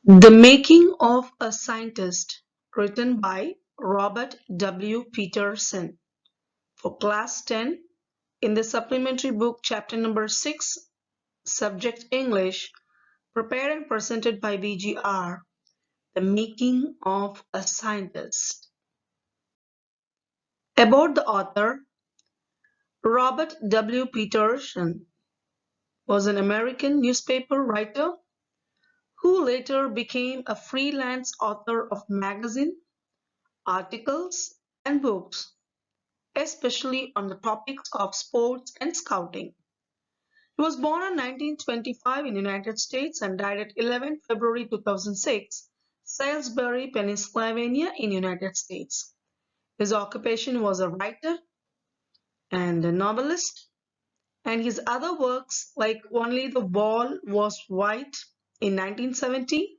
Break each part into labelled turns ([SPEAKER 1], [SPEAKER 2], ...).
[SPEAKER 1] The Making of a Scientist, written by Robert W Peterson for class 10 in the supplementary book chapter number 6, subject English, prepared and presented by VGR. The Making of a Scientist. About the author, Robert W Peterson was an American newspaper writer who later became a freelance author of magazine, articles, and books, especially on the topics of sports and scouting. He was born in 1925 in the United States and died at 11 February 2006, Salisbury, Pennsylvania in the United States. His occupation was a writer and a novelist, and his other works like Only the Ball Was White in 1970,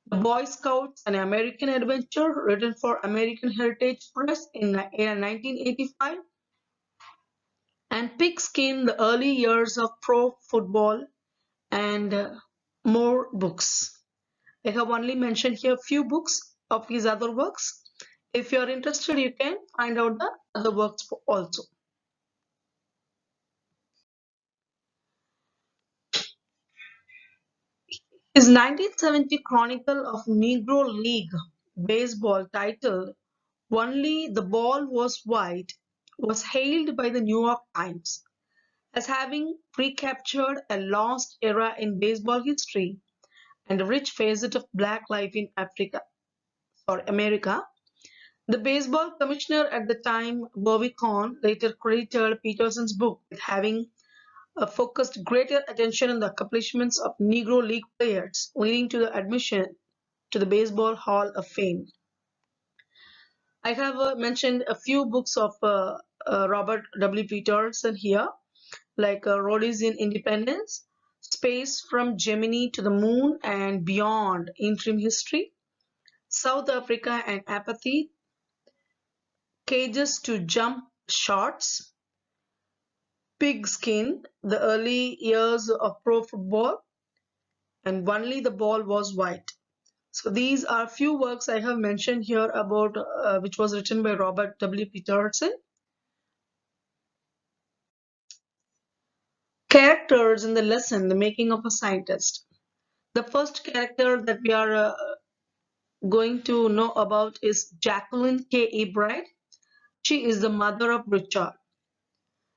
[SPEAKER 1] The Boy Scouts, An American Adventure, written for American Heritage Press in 1985, and Pigskin, the early years of pro football, and more books. I have only mentioned here few books of his other works. If you are interested, you can find out the other works also. His 1970 Chronicle of Negro League Baseball titled Only the Ball Was White was hailed by the New York Times as having recaptured a lost era in baseball history and a rich facet of black life in America. The baseball commissioner at the time, Bobby Cohn, later credited Peterson's book with having focused greater attention on the accomplishments of Negro League players, leading to the admission to the Baseball Hall of Fame. I have mentioned a few books of Robert W. Peterson here, like Roadies in Independence, Space from Gemini to the Moon and Beyond, Interim History, South Africa and Apathy, Cages to Jump Shots, Pigskin, the early years of pro football, and Only the Ball Was White. So these are few works I have mentioned here about which was written by Robert W. Peterson. Characters in the lesson, The Making of a Scientist. The first character that we are going to know about is Jacqueline K. Ebright. She is the mother of Richard.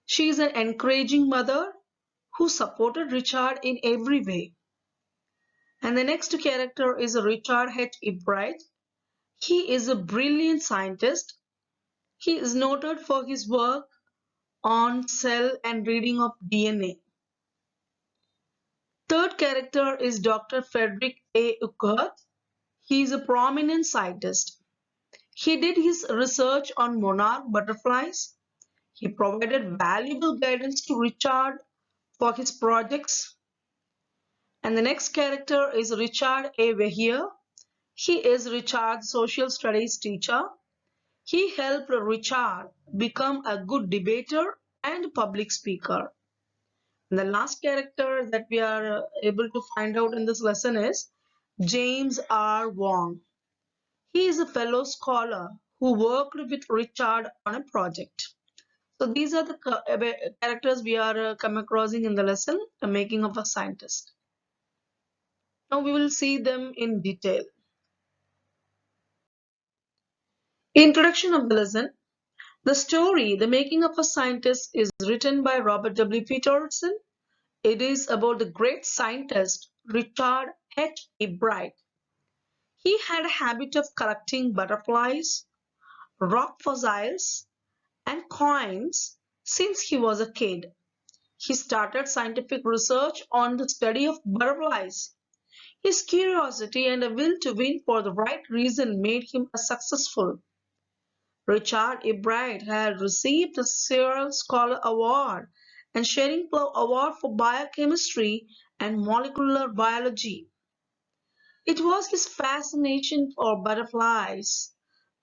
[SPEAKER 1] She is an encouraging mother who supported Richard in every way. And the next character is Richard H. Ebright. He is a brilliant scientist. He is noted for his work on cell and reading of DNA. Third character is Dr. Frederick A. Uckert. He is a prominent scientist. He did his research on monarch butterflies. He provided valuable guidance to Richard for his projects. And the next character is Richard A. Weir. He is Richard's social studies teacher. He helped Richard become a good debater and public speaker. And the last character that we are able to find out in this lesson is James R. Wong. He is a fellow scholar who worked with Richard on a project. So these are the characters we are come across in the lesson, The Making of a Scientist. Now we will see them in detail. Introduction of the lesson. The story, The Making of a Scientist, is written by Robert W. Peterson. It is about the great scientist Richard H. Ebright. He had a habit of collecting butterflies, rock fossils, and coins since he was a kid. He started scientific research on the study of butterflies. His curiosity and a will to win for the right reason made him a successful. Richard Ebright had received the Cyril Scholar Award and Shering-Plough Award for biochemistry and molecular biology. It was his fascination for butterflies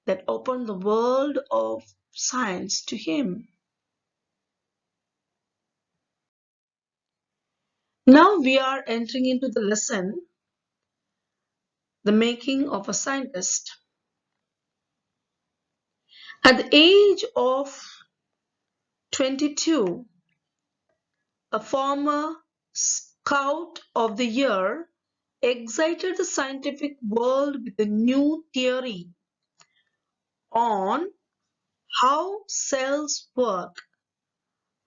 [SPEAKER 1] that opened the world of science to him. Now we are entering into the lesson, The making of a scientist. At the age of 22, a former Scout of the Year excited the scientific world with a new theory on how cells work.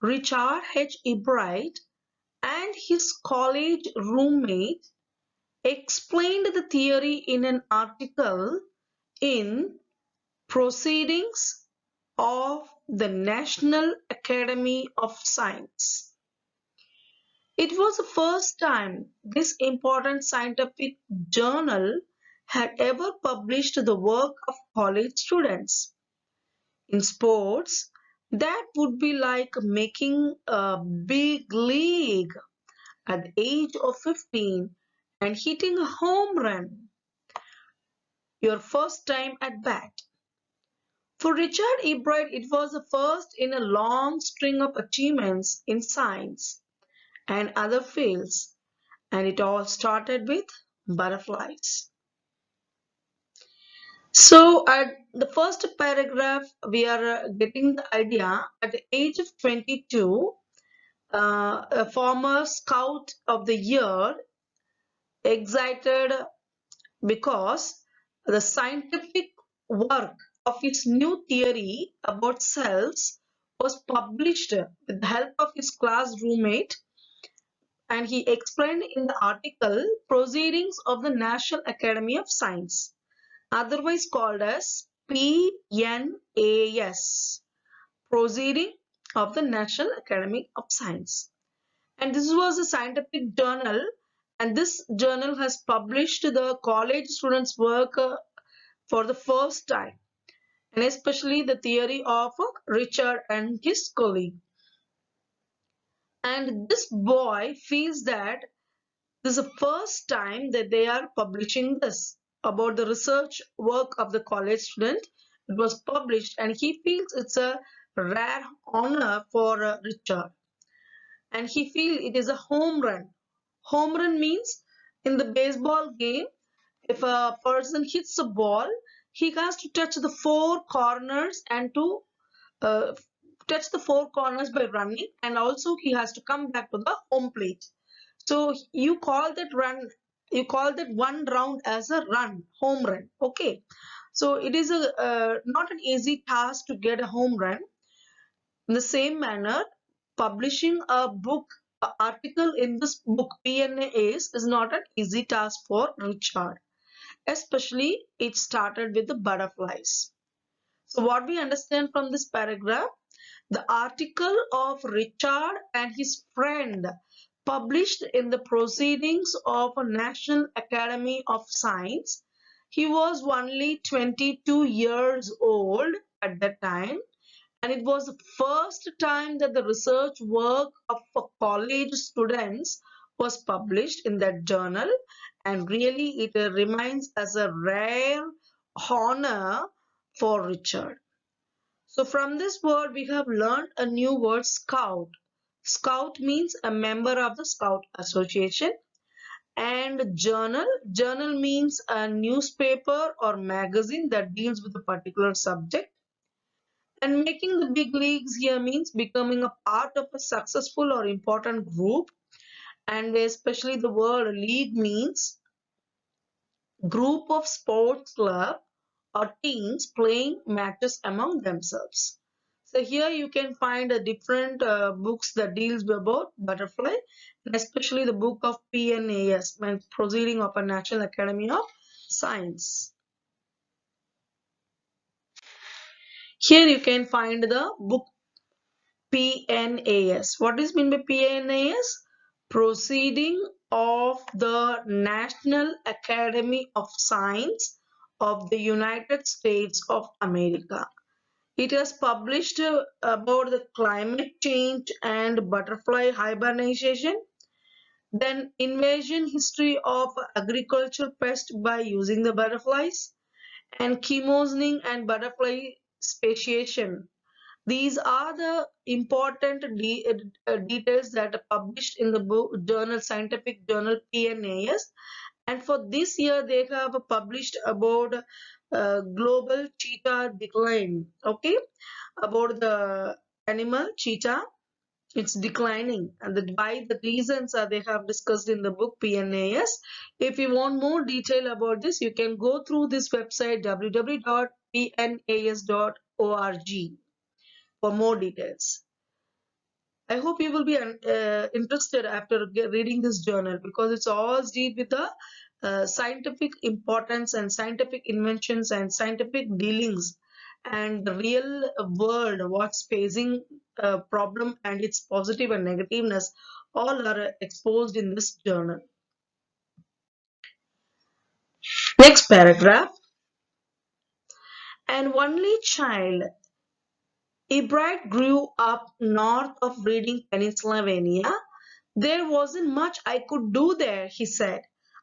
[SPEAKER 1] Richard Ebright and his college roommate explained the theory in an article in Proceedings of the National Academy of Science. It was the first time this important scientific journal had ever published the work of college students. In sports, that would be like making a big league at the age of 15 and hitting a home run, your first time at bat. For Richard Ebright, it was the first in a long string of achievements in science and other fields, and it all started with butterflies. So, at the first paragraph, we are getting the idea at the age of 22, a former Scout of the Year excited because the scientific work of his new theory about cells was published with the help of his class roommate, and he explained in the article Proceedings of the National Academy of Science, otherwise called as PNAS, Proceeding of the National Academy of Science. And this was a scientific journal, and this journal has published the college students' work for the first time, and especially the theory of Richard and his colleague. And this boy feels that this is the first time that they are publishing this about the research work of the college student. It was published, and he feels it's a rare honor for Richard. And he feels it is a home run. Home run means in the baseball game, if a person hits a ball, he has to touch the four corners and to uh, touch the four corners by running, and also he has to come back to the home plate. So you call that one round as a run, home run. Okay. So it is not an easy task to get a home run. In the same manner, publishing a book, article in this book PNAS is not an easy task for Richard. Especially it started with the butterflies. So what we understand from this paragraph, the article of Richard and his friend published in the Proceedings of a National Academy of Science. He was only 22 years old at that time, and it was the first time that the research work of college students was published in that journal, and really it remains as a rare honor for Richard. So from this word we have learned a new word, scout. Scout means a member of the Scout Association, and journal. Journal means a newspaper or magazine that deals with a particular subject. And making the big leagues here means becoming a part of a successful or important group, and especially the word league means group of sports club or teams playing matches among themselves. So here you can find a different books that deals about butterfly, and especially the book of PNAS, Proceeding of a National Academy of Science. Here you can find the book PNAS. What is meant by PNAS? Proceeding of the National Academy of Science of the United States of America. It has published about the climate change and butterfly hibernation, then invasion history of agricultural pest by using the butterflies, and chemosening and butterfly speciation. These are the important details that are published in the book journal, scientific journal PNAS, And for this year, they have published about global cheetah decline. Okay, about the animal cheetah, it's declining, and why the reasons are they have discussed in the book PNAS. If you want more detail about this, you can go through this website www.pnas.org for more details. I hope you will be interested after reading this journal, because it's all deal with the scientific importance and scientific inventions and scientific dealings and the real world what's facing a problem and its positive and negativeness all are exposed in this journal. Next paragraph. An only child, Ebright grew up north of Reading, Pennsylvania. There wasn't much I could do there, he said.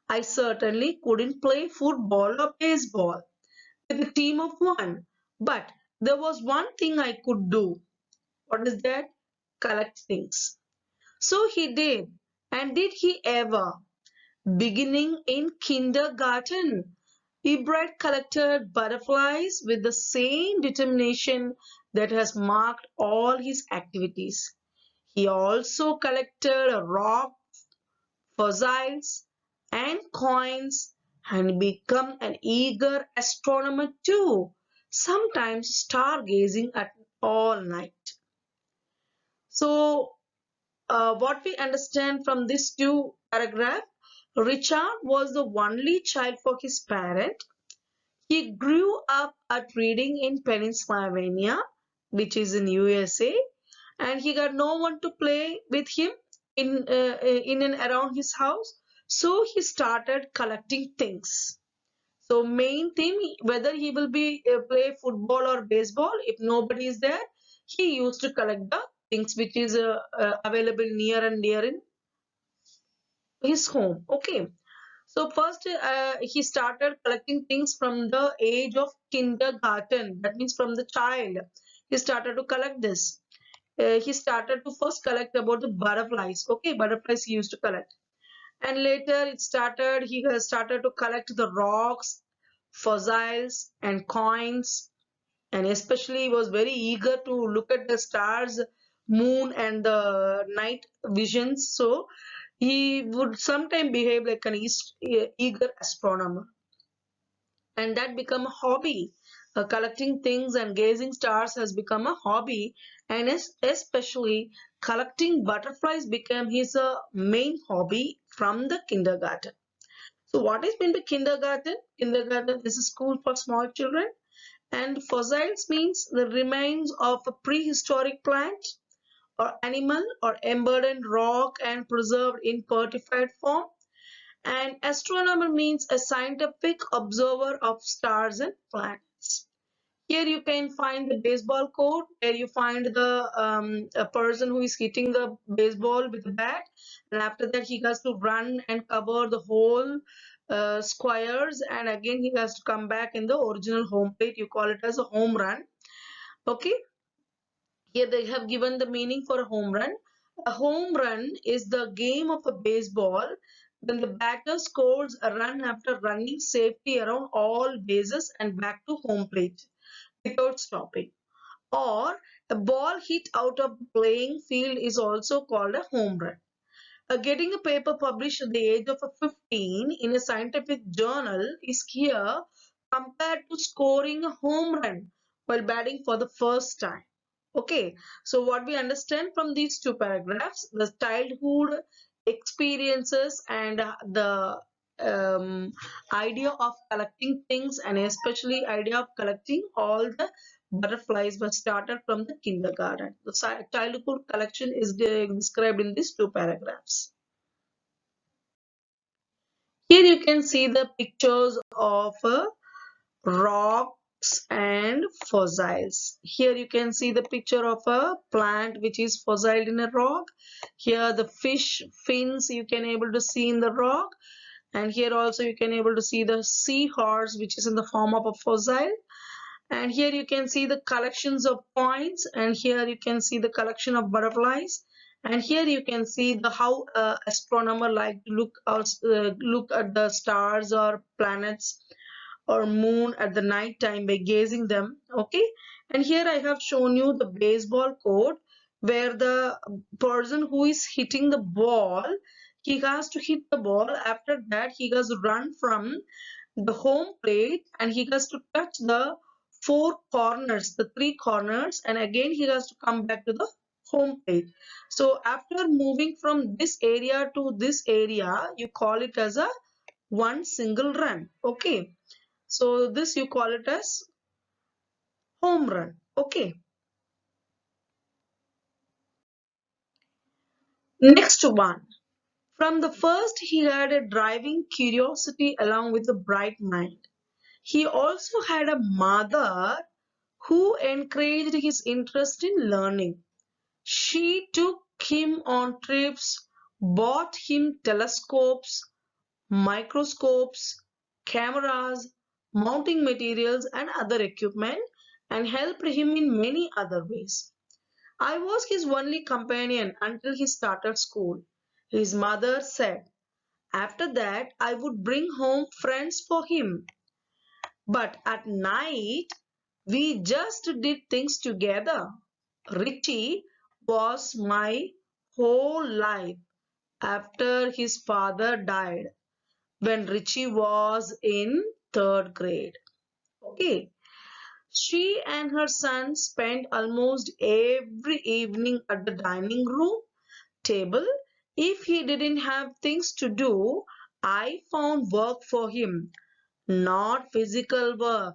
[SPEAKER 1] I certainly couldn't play football or baseball with a team of one, but there was one thing I could do. What is that? Collect things. So he did. And did he ever? Beginning in kindergarten, Ebright collected butterflies with the same determination that has marked all his activities. He also collected rocks, fossils, and coins, and become an eager astronomer too, sometimes stargazing at all night. So, what we understand from this two paragraph, Richard was the only child for his parent. He grew up at Reading in Pennsylvania, which is in USA, and he got no one to play with him in and around his house. So he started collecting things. So main thing, whether he will be play football or baseball, if nobody is there, he used to collect the things which is available near and near in his home. Okay. So first he started collecting things from the age of kindergarten. That means from the child. He started to collect this. He started to first collect about the butterflies. Okay, butterflies he used to collect. And later he has started to collect the rocks, fossils and coins, and especially he was very eager to look at the stars, moon and the night visions. So he would sometimes behave like an eager astronomer, and that become a hobby. Collecting things and gazing stars has become a hobby, and especially collecting butterflies became his main hobby from the kindergarten. So what is meant by kindergarten? Kindergarten is a school for small children, and fossils means the remains of a prehistoric plant or animal or embedded rock and preserved in petrified form. And astronomer means a scientific observer of stars and planets. Here you can find the baseball court, where you find the a person who is hitting the baseball with a bat, and after that he has to run and cover the whole squares, and again he has to come back in the original home plate. You call it as a home run. Okay, here they have given the meaning for a home run. A home run is the game of a baseball when the batter scores a run after running safely around all bases and back to home plate without stopping. Or a ball hit out of the playing field is also called a home run. Getting a paper published at the age of 15 in a scientific journal is here compared to scoring a home run while batting for the first time. Okay, so what we understand from these two paragraphs, the childhood experiences and the idea of collecting things, and especially idea of collecting all the butterflies was started from the kindergarten. The childhood collection is described in these two paragraphs. Here you can see the pictures of rocks and fossils. Here you can see the picture of a plant which is fossiled in a rock. Here the fish fins you can able to see in the rock, and here also you can able to see the seahorse which is in the form of a fossil. And here you can see the collections of coins, and here you can see the collection of butterflies, And here you can see the how astronomer like to look at the stars or planets or moon at the night time by gazing them. Okay, and here I have shown you the baseball court where the person who is hitting the ball, he has to hit the ball. After that he has to run from the home plate and he has to touch the four corners, the three corners, and again he has to come back to the home plate. So after moving from this area to this area, you call it as a one single run. Okay, so this you call it as home run. Okay, next one. From the first, he had a driving curiosity along with a bright mind. He also had a mother who encouraged his interest in learning. She took him on trips, bought him telescopes, microscopes, cameras, mounting materials, and other equipment, and helped him in many other ways. I was his only companion until he started school. His mother said. After that, I would bring home friends for him. But at night, we just did things together. Richie was my whole life after his father died when Richie was in third grade. Okay. She and her son spent almost every evening at the dining room table. If he didn't have things to do, I found work for him. Not physical work,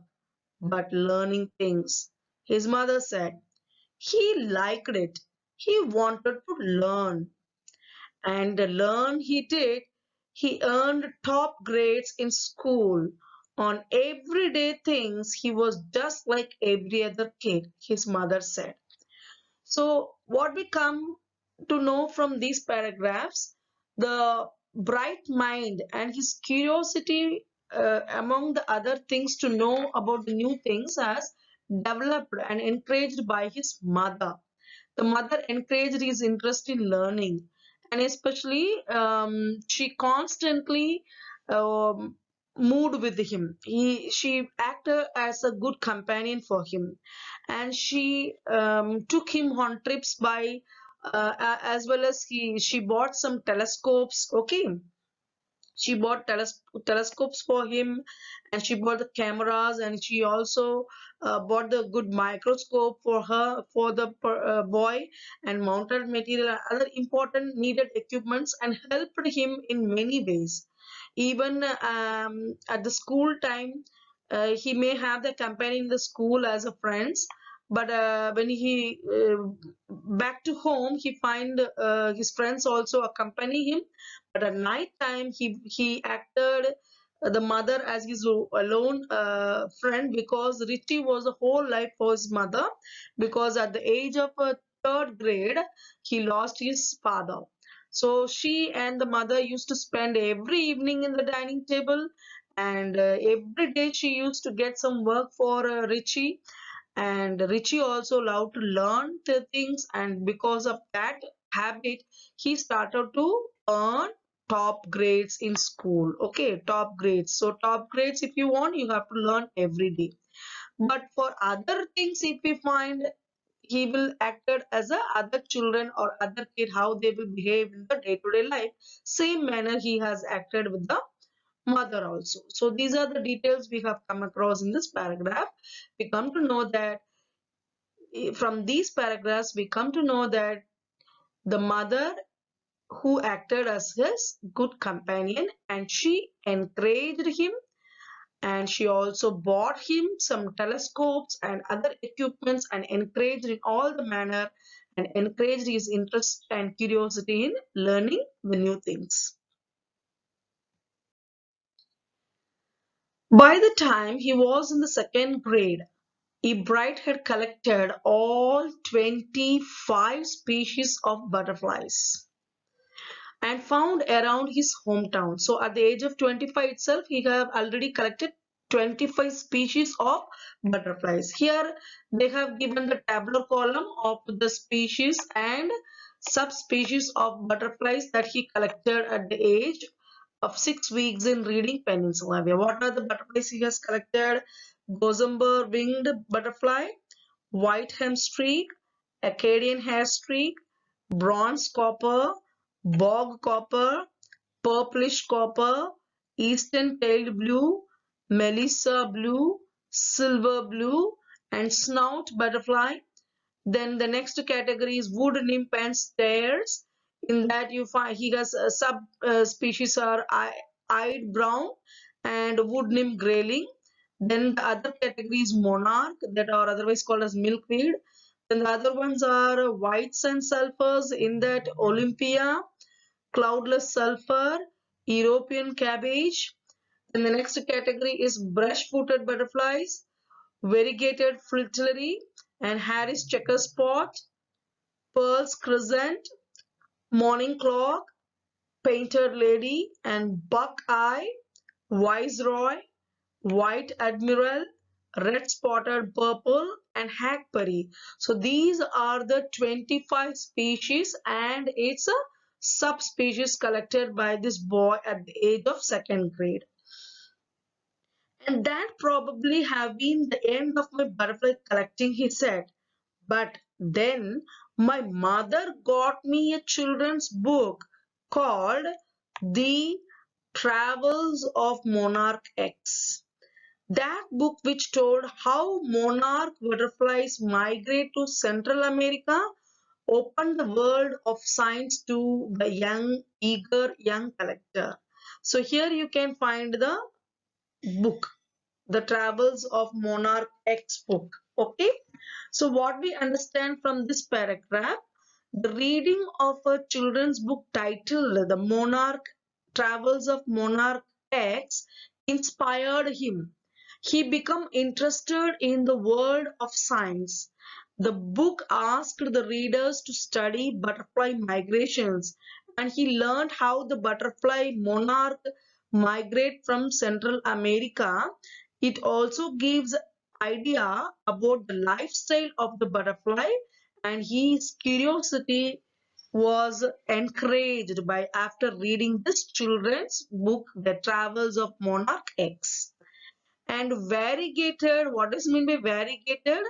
[SPEAKER 1] but learning things. His mother said. He liked it. He wanted to learn. And learn he did. He earned top grades in school. On everyday things, he was just like every other kid, his mother said. So, what we come to know from these paragraphs, the bright mind and his curiosity, among the other things to know about the new things, has developed and encouraged by his mother. The mother encouraged his interest in learning, and especially she constantly um, moved with him. She acted as a good companion for him, and she took him on trips by as well as she bought some telescopes. Okay, she bought telescopes for him, and she bought the cameras, and she also bought the good microscope for her for the boy, and mounted material and other important needed equipments, and helped him in many ways. Even at the school time, he may have the company in the school as a friends, but when he back to home, he find his friends also accompany him. But at night time, he acted the mother as his alone friend, because Richie was a whole life for his mother, because at the age of third grade, he lost his father. So she and the mother used to spend every evening in the dining table, and every day she used to get some work for Richie. And Richie also loved to learn the things, and because of that habit, he started to earn top grades in school. Okay, top grades. So top grades, if you want, you have to learn every day. But for other things, if we find, he will acted as a other children or other kid, how they will behave in the day-to-day life, same manner he has acted with the mother also. So these are the details we have come across in this paragraph. We come to know that from these paragraphs, we come to know that the mother who acted as his good companion, and she encouraged him, and she also bought him some telescopes and other equipments, and encouraged in all the manner, and encouraged his interest and curiosity in learning the new things. By the time he was in the second grade, Ebright had collected all 25 species of butterflies and found around his hometown. So at the age of 25 itself, he have already collected 25 species of butterflies. Here they have given the tabular column of the species and subspecies of butterflies that he collected at the age of 6 weeks in Reading Peninsula. What are the butterflies he has collected? Gossamer winged butterfly, white hem streak, Acadian hair streak, bronze copper, bog copper, purplish copper, eastern tailed blue, melissa blue, silver blue, and snout butterfly. Then the next category is wood nymph and stairs. In that you find he has sub species are eyed brown and wood nymph grayling. Then the other category is monarch that are otherwise called as milkweed. Then the other ones are whites and sulfurs. In that Olympia, cloudless sulfur, European cabbage. Then the next category is brush-footed butterflies, variegated fritillary, and Harris checker spot, Pearl's crescent, morning clock, painted lady, and buckeye, viceroy, white admiral, red spotted purple, and hackberry. So these are the 25 species and its subspecies collected by this boy at the age of 2nd grade. And that probably have been the end of my butterfly collecting, he said. But then my mother got me a children's book called The Travels of Monarch X. That book, which told how monarch butterflies migrate to Central America, opened the world of science to the eager young collector. So here you can find the book, The Travels of Monarch X book. Okay. So what we understand from this paragraph, the reading of a children's book titled The Monarch Travels of Monarch X inspired him. He became interested in the world of science. The book asked the readers to study butterfly migrations, and he learned how the butterfly monarch migrate from Central America. It also gives idea about the lifestyle of the butterfly, and his curiosity was encouraged by after reading this children's book, The Travels of Monarch X. And variegated, what is mean by variegated?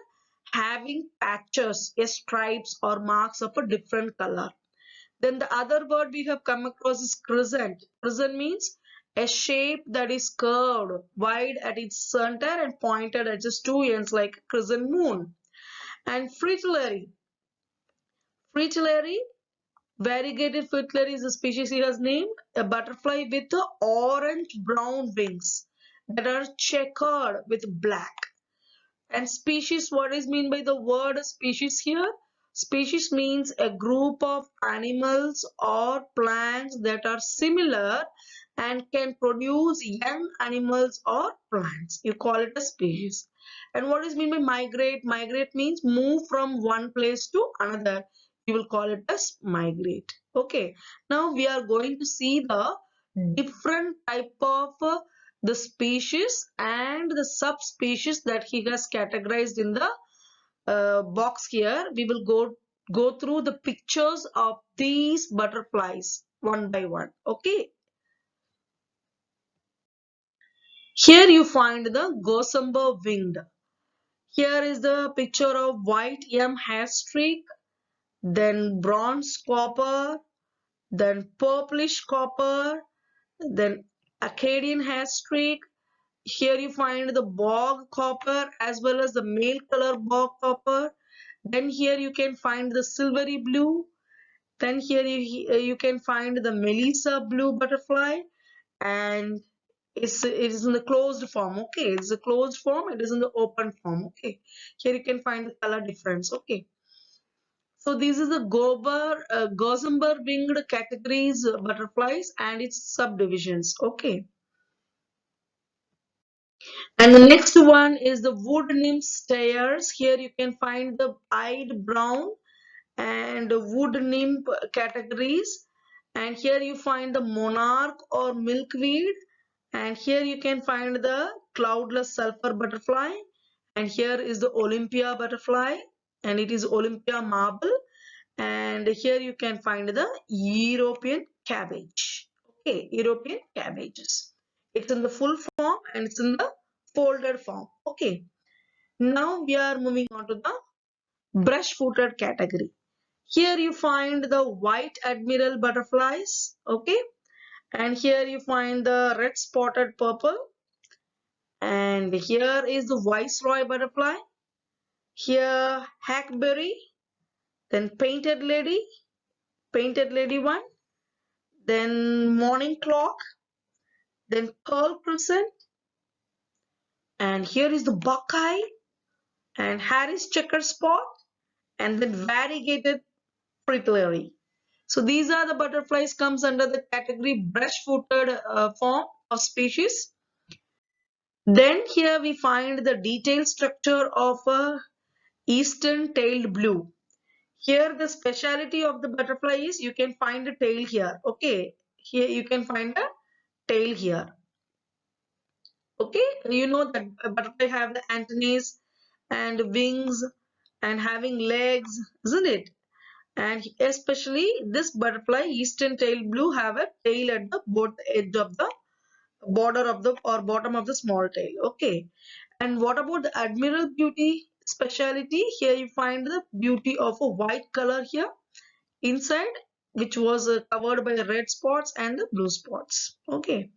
[SPEAKER 1] Having patches, stripes or marks of a different color. Then the other word we have come across is crescent. Crescent means a shape that is curved, wide at its center and pointed at its two ends like a crescent moon. And fritillary. Fritillary, variegated fritillary is a species he has named, a butterfly with orange-brown wings that are checkered with black. And species, what is mean by the word species here? Species means a group of animals or plants that are similar and can produce young animals or plants. You call it a species. And what is mean by migrate? Migrate means move from one place to another. You will call it as migrate. Okay. Now we are going to see the different type of the species and the subspecies that he has categorized in the box here. We will go through the pictures of these butterflies one by one. Okay. Here you find the gossamer winged. Here is the picture of white M hair streak, then bronze copper, then purplish copper, then Acadian hair streak. Here you find the bog copper as well as the male color bog copper. Then here you can find the silvery blue. Then here you can find the melissa blue butterfly, and it is in the closed form. Okay, it's a closed form. It is in the open form. Okay, here you can find the color difference. Okay, so this is the gossamer winged categories butterflies and its subdivisions. Okay. And the next one is the wood nymph stairs. Here you can find the eyed brown and wood nymph categories. And here you find the monarch or milkweed. And here you can find the cloudless sulfur butterfly. And here is the Olympia butterfly. And it is Olympia marble. And here you can find the European cabbage. Okay, European cabbages. It's in the full form and it's in the folded form. Okay. Now we are moving on to the brush-footed category. Here you find the white admiral butterflies. Okay. And here you find the red spotted purple. And here is the viceroy butterfly. Here hackberry. Then painted lady one. Then morning clock, then pearl crescent, and here is the buckeye and Harris checker spot, and then variegated fritillary. So these are the butterflies comes under the category brush-footed form of species. Then here we find the detailed structure of a eastern tailed blue. Here the speciality of the butterfly is you can find a tail here. Okay, here you can find a tail here. Okay, you know that a butterfly have the antennae and wings and having legs, isn't it? And especially this butterfly, eastern tail blue, have a tail at the both edge of the border of the or bottom of the small tail. Okay, and what about the admiral beauty speciality? Here you find the beauty of a white color here inside, which was covered by the red spots and the blue spots. Okay,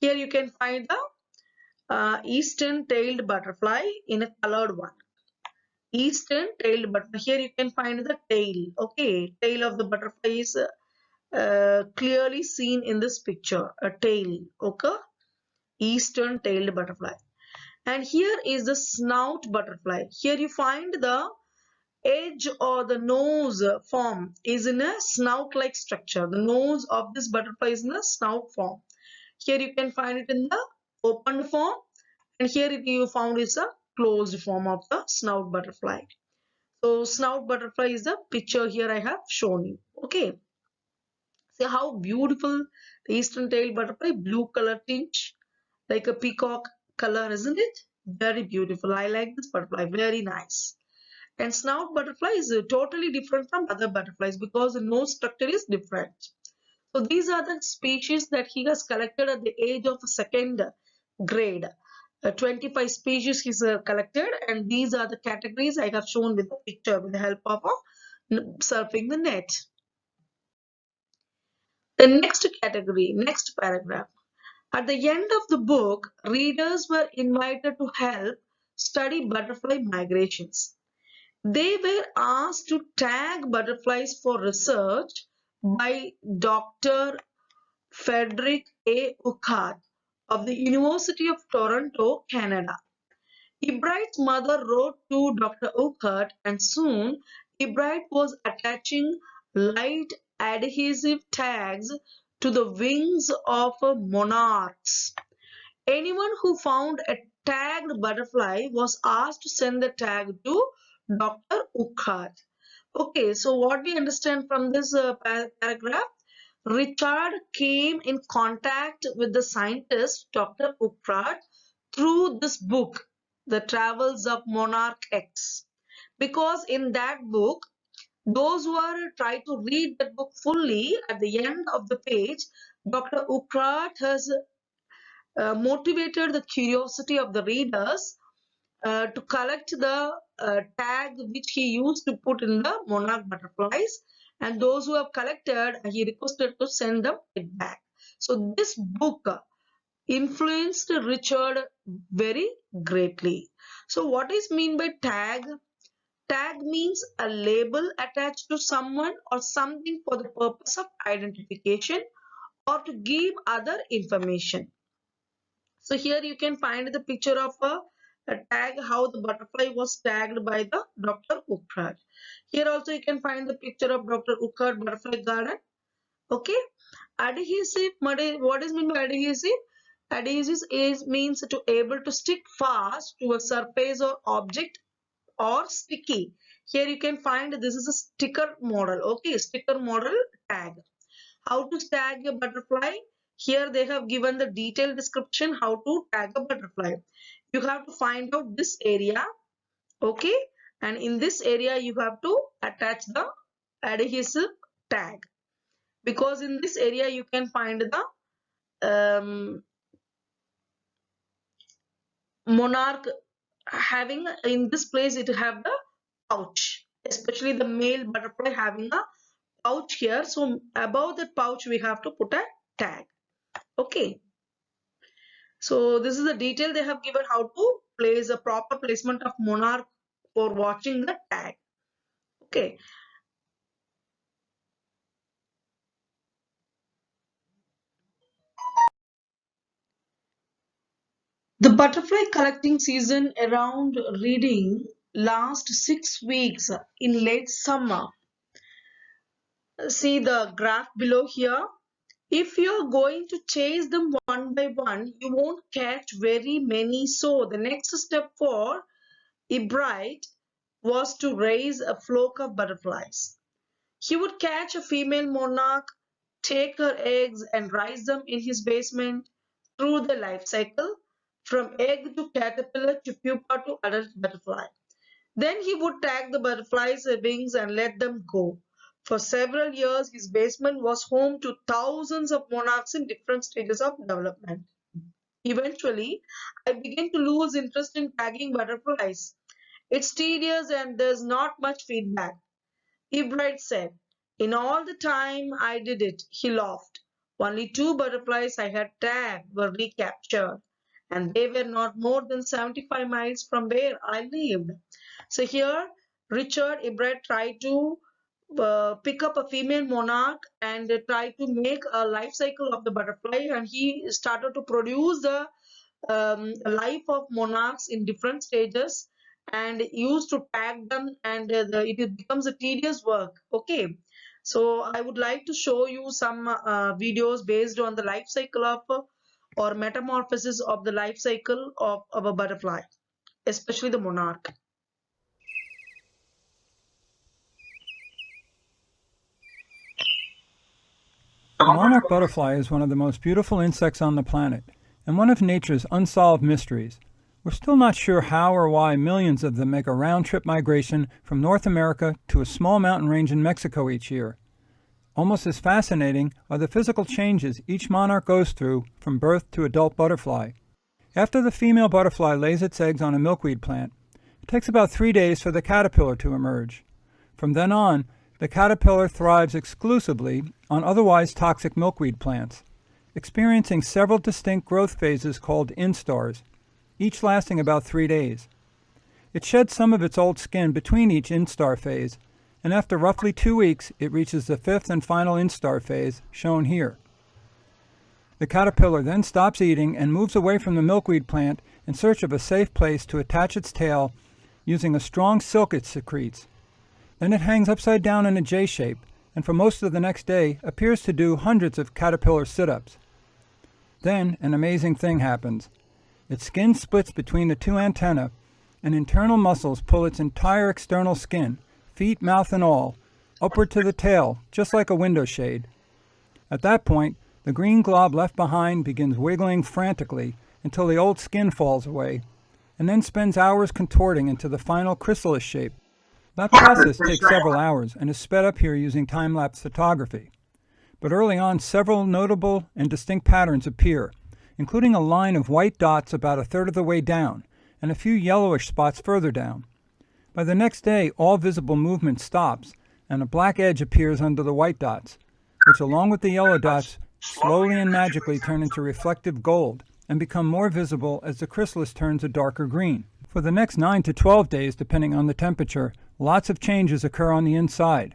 [SPEAKER 1] here you can find the eastern tailed butterfly in a colored one. Eastern tailed butterfly. Here you can find the tail. Okay, tail of the butterfly is clearly seen in this picture. A tail. Okay, eastern tailed butterfly. And here is the snout butterfly. Here you find the edge or the nose form is in a snout-like structure. The nose of this butterfly is in a snout form. Here you can find it in the open form. And here you found is a closed form of the snout butterfly. So snout butterfly is the picture here I have shown you. Okay. See how beautiful the eastern tail butterfly, blue color tinge, like a peacock color, isn't it? Very beautiful. I like this butterfly. Very nice. And snout butterfly is totally different from other butterflies because the nose structure is different. So these are the species that he has collected at the age of second grade. 25 species he's collected, and these are the categories I have shown with the picture with the help of surfing the net. The next category, next paragraph. At the end of the book, readers were invited to help study butterfly migrations. They were asked to tag butterflies for research by Dr. Frederick A. Urquhart of the University of Toronto, Canada. Ebright's mother wrote to Dr. Urquhart, and soon Ebright was attaching light adhesive tags to the wings of monarchs. Anyone who found a tagged butterfly was asked to send the tag to Dr. Urquhart. Okay, so what we understand from this paragraph? Richard came in contact with the scientist Dr. Urquhart through this book, The Travels of Monarch X. Because in that book, those who are trying to read that book fully, at the end of the page, Dr. Urquhart has motivated the curiosity of the readers to collect the tag which he used to put in the monarch butterflies, and those who have collected he requested to send them it back. So this book influenced Richard very greatly. So what is mean by tag? Tag means a label attached to someone or something for the purpose of identification or to give other information. So here you can find the picture of a tag, how the butterfly was tagged by the Dr. Urquhart. Here also you can find the picture of Dr. Urquhart butterfly garden. Okay. Adhesive, what is meant by adhesive? Adhesive is means to able to stick fast to a surface or object or sticky. Here you can find this is a sticker model. Okay, sticker model tag. How to tag a butterfly? Here they have given the detailed description how to tag a butterfly. You have to find out this area, okay, and in this area you have to attach the adhesive tag, because in this area you can find the monarch having, in this place it have the pouch, especially the male butterfly having a pouch here. So above that pouch we have to put a tag. Okay, so this is the detail they have given how to place a proper placement of monarch for watching the tag. Okay, the butterfly collecting season around reading lasts 6 weeks in late summer. See the graph below here. If you're going to chase them one by one, you won't catch very many. So the next step for Ebright was to raise a flock of butterflies. He would catch a female monarch, take her eggs and raise them in his basement through the life cycle, from egg to caterpillar to pupa to adult butterfly. Then he would tag the butterflies' wings and let them go. For several years, his basement was home to thousands of monarchs in different stages of development. Eventually, I began to lose interest in tagging butterflies. It's tedious and there's not much feedback. Ebright said. In all the time I did it, he laughed. Only 2 butterflies I had tagged were recaptured, and they were not more than 75 miles from where I lived. So here, Richard Ebright tried to pick up a female monarch and try to make a life cycle of the butterfly, and he started to produce the life of monarchs in different stages and used to tag them, and it becomes a tedious work. Okay, so I would like to show you some videos based on the life cycle of or metamorphosis of the life cycle of a butterfly, especially the monarch.
[SPEAKER 2] The monarch butterfly is one of the most beautiful insects on the planet, and one of nature's unsolved mysteries. We're still not sure how or why millions of them make a round-trip migration from North America to a small mountain range in Mexico each year. Almost as fascinating are the physical changes each monarch goes through from birth to adult butterfly. After the female butterfly lays its eggs on a milkweed plant, it takes about 3 days for the caterpillar to emerge. From then on, the caterpillar thrives exclusively on otherwise toxic milkweed plants, experiencing several distinct growth phases called instars, each lasting about 3 days. It sheds some of its old skin between each instar phase, and after roughly 2 weeks, it reaches the 5th and final instar phase, shown here. The caterpillar then stops eating and moves away from the milkweed plant in search of a safe place to attach its tail using a strong silk it secretes. Then it hangs upside down in a J shape, and for most of the next day appears to do hundreds of caterpillar sit-ups. Then an amazing thing happens. Its skin splits between the 2 antennae, and internal muscles pull its entire external skin, feet, mouth, and all, upward to the tail, just like a window shade. At that point, the green glob left behind begins wiggling frantically until the old skin falls away, and then spends hours contorting into the final chrysalis shape. That process takes several hours and is sped up here using time-lapse photography. But early on, several notable and distinct patterns appear, including a line of white dots about a third of the way down, and a few yellowish spots further down. By the next day, all visible movement stops, and a black edge appears under the white dots, which along with the yellow dots slowly and magically turn into reflective gold and become more visible as the chrysalis turns a darker green. For the next 9 to 12 days, depending on the temperature, lots of changes occur on the inside.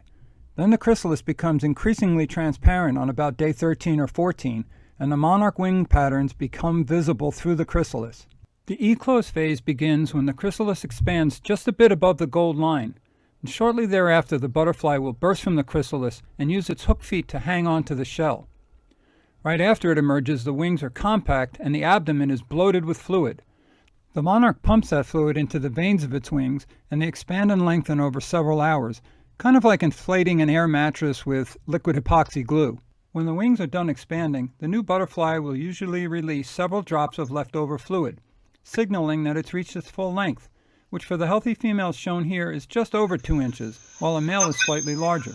[SPEAKER 2] Then the chrysalis becomes increasingly transparent on about day 13 or 14, and the monarch wing patterns become visible through the chrysalis. The eclose phase begins when the chrysalis expands just a bit above the gold line, and shortly thereafter the butterfly will burst from the chrysalis and use its hook feet to hang on to the shell. Right after it emerges, the wings are compact and the abdomen is bloated with fluid. The monarch pumps that fluid into the veins of its wings, and they expand and lengthen over several hours, kind of like inflating an air mattress with liquid epoxy glue. When the wings are done expanding, the new butterfly will usually release several drops of leftover fluid, signaling that it's reached its full length, which for the healthy females shown here is just over 2 inches, while a male is slightly larger.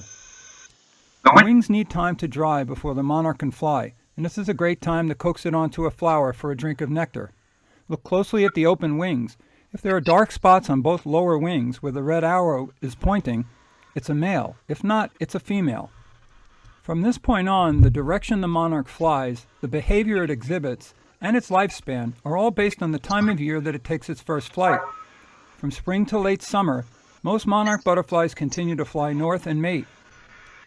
[SPEAKER 2] The wings need time to dry before the monarch can fly, and this is a great time to coax it onto a flower for a drink of nectar. Look closely at the open wings. If there are dark spots on both lower wings where the red arrow is pointing, it's a male. If not, it's a female. From this point on, the direction the monarch flies, the behavior it exhibits, and its lifespan are all based on the time of year that it takes its first flight. From spring to late summer, most monarch butterflies continue to fly north and mate.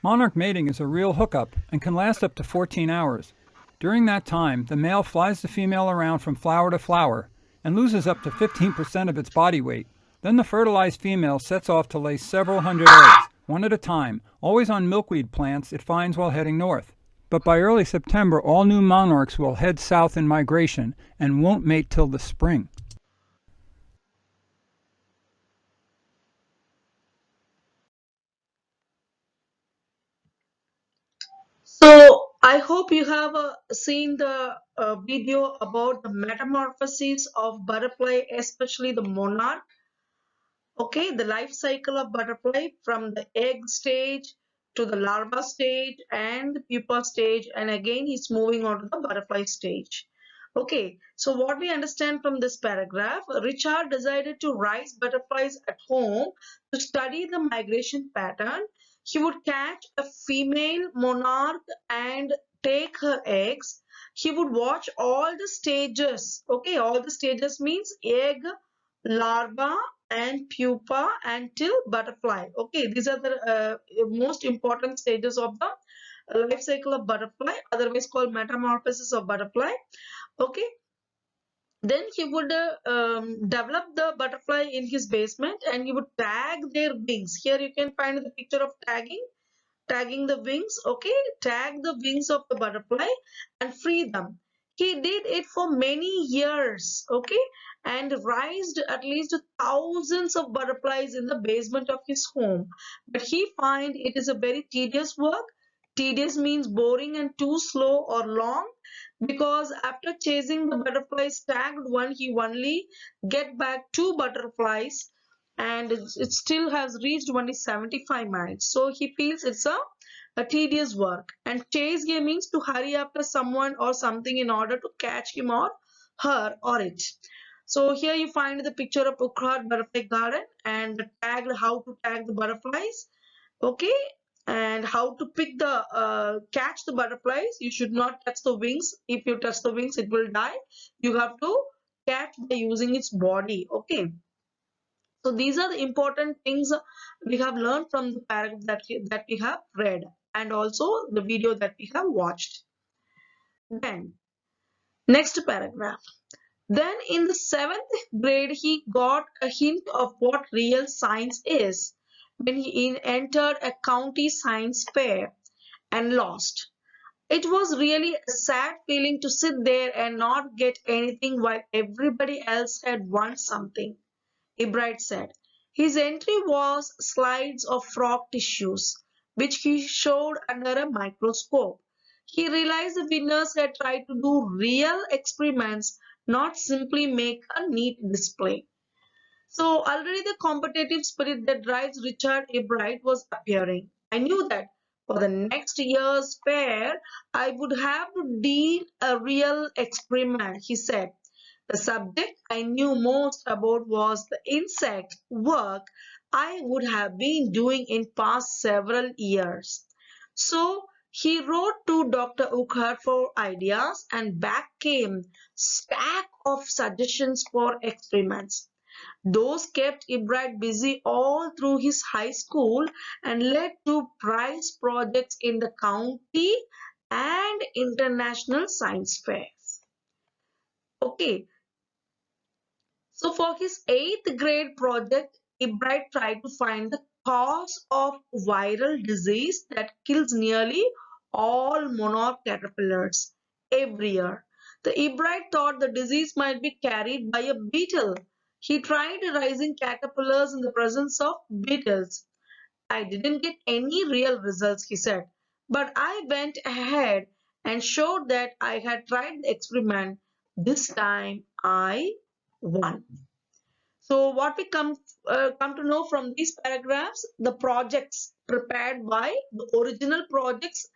[SPEAKER 2] Monarch mating is a real hookup and can last up to 14 hours. During that time, the male flies the female around from flower to flower and loses up to 15% of its body weight. Then the fertilized female sets off to lay several hundred eggs, one at a time, always on milkweed plants it finds while heading north. But by early September, all new monarchs will head south in migration and won't mate till the spring.
[SPEAKER 1] So I hope you have seen the video about the metamorphosis of butterfly, especially the monarch. Okay, the life cycle of butterfly from the egg stage to the larva stage and the pupa stage, and again he's moving on to the butterfly stage. Okay, so what we understand from this paragraph, Richard decided to raise butterflies at home to study the migration pattern. He would catch a female monarch and take her eggs. He would watch all the stages. Okay, all the stages means egg, larva, and pupa until butterfly. Okay, these are the most important stages of the life cycle of butterfly, otherwise called metamorphosis of butterfly. Okay, then he would develop the butterfly in his basement and he would tag their wings. Here you can find the picture of tagging the wings. Okay, tag the wings of the butterfly and free them. He did it for many years. Okay, and raised at least thousands of butterflies in the basement of his home, but he find it is a very tedious work. Tedious means boring and too slow or long, because after chasing the butterflies tagged one, he only get back two butterflies, and it still has reached only 75 miles. So he feels it's a tedious work. And chase here means to hurry after someone or something in order to catch him or her or it. So here you find the picture of Ukhrad butterfly garden and the tag, how to tag the butterflies. Okay, and how to pick the catch the butterflies. You should not touch the wings. If you touch the wings, it will die. You have to catch by using its body. Okay, so these are the important things we have learned from the paragraph that we have read, and also the video that we have watched. Then next paragraph. Then in the 7th grade, he got a hint of what real science is when he entered a county science fair and lost. It was really a sad feeling to sit there and not get anything while everybody else had won something, Ebright said. His entry was slides of frog tissues, which he showed under a microscope. He realized the winners had tried to do real experiments, not simply make a neat display. So already the competitive spirit that drives Richard Ebright was appearing. I knew that for the next year's fair, I would have to deal a real experiment, he said. The subject I knew most about was the insect work I would have been doing in past several years. So he wrote to Dr. Ukher for ideas, and back came stack of suggestions for experiments. Those kept Ebright busy all through his high school and led to prize projects in the county and international science fairs. Okay, so for his 8th grade project, Ebright tried to find the cause of viral disease that kills nearly all monarch caterpillars every year. The Ebright thought the disease might be carried by a beetle. He tried raising caterpillars in the presence of beetles. I didn't get any real results, he said, but I went ahead and showed that I had tried the experiment. This time I won. So what we come to know from these paragraphs, the projects prepared by the original projects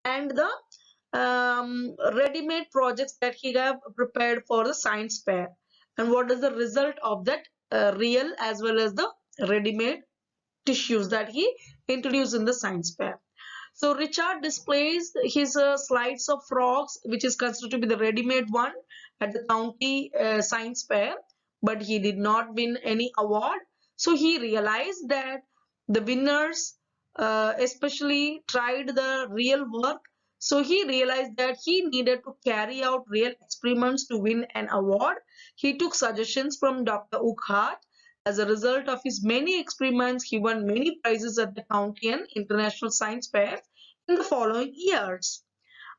[SPEAKER 1] and the ready-made projects that he have prepared for the science fair, and what is the result of that real as well as the ready-made tissues that he introduced in the science fair. So Richard displays his slides of frogs, which is considered to be the ready-made one, at the county science fair, but he did not win any award. So he realized that the winners especially tried the real work. So he realized that he needed to carry out real experiments to win an award. He took suggestions from Dr. Urquhart. As a result of his many experiments, he won many prizes at the county and international science fairs in the following years.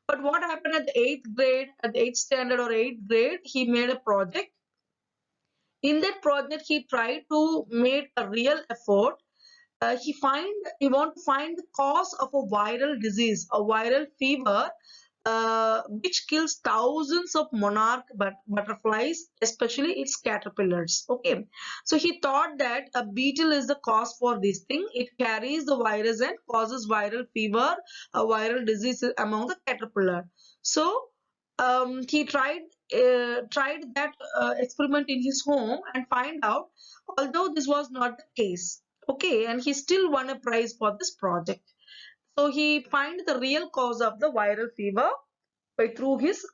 [SPEAKER 1] But what happened at the 8th grade, at the 8th standard or 8th grade, he made a project. In that project, he tried to make a real effort. He want to find the cause of a viral disease, a viral fever, which kills thousands of monarch butterflies, especially its caterpillars. Okay, so he thought that a beetle is the cause for this thing. It carries the virus and causes viral fever, a viral disease among the caterpillar. So he tried that experiment in his home and find out, although this was not the case. Okay, and he still won a prize for this project. So he find the real cause of the viral fever by through his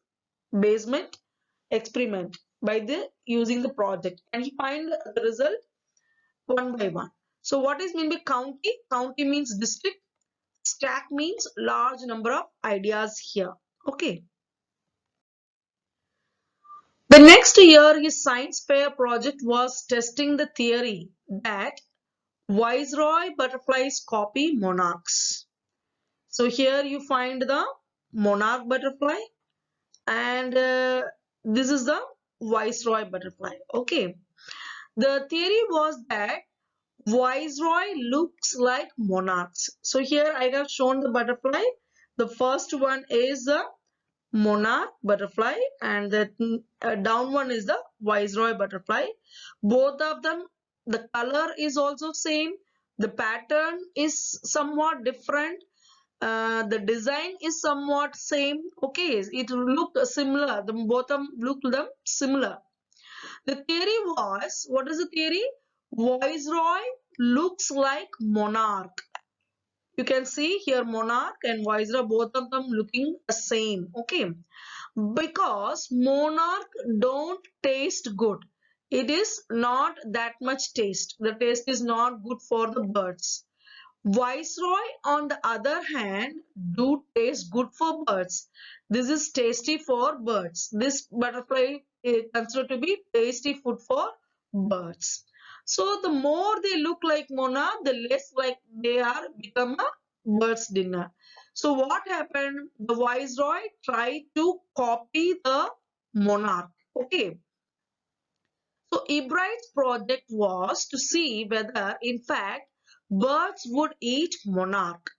[SPEAKER 1] basement experiment by the using the project, and he find the result one by one. So what is mean by county? County means district. Stack means large number of ideas here. Okay. The next year, his science fair project was testing the theory that viceroy butterflies copy monarchs. So here you find the monarch butterfly, and this is the viceroy butterfly. Okay, the theory was that viceroy looks like monarchs. So here I have shown the butterfly. The first one is the monarch butterfly, and the down one is the viceroy butterfly. Both of them, the color is also same, the pattern is somewhat different, the design is somewhat same. Okay, it looked similar, the both of them look them similar. The theory was, what is the theory? Viceroy looks like monarch. You can see here monarch and viceroy, both of them looking the same. Okay, because monarch don't taste good. It is not that much taste. The taste is not good for the birds. Viceroy, on the other hand, do taste good for birds. This is tasty for birds. This butterfly is considered to be tasty food for birds. So the more they look like monarch, the less like they are become a bird's dinner. So what happened? The viceroy tried to copy the monarch. Okay. So Ebright's project was to see whether, in fact, birds would eat monarch.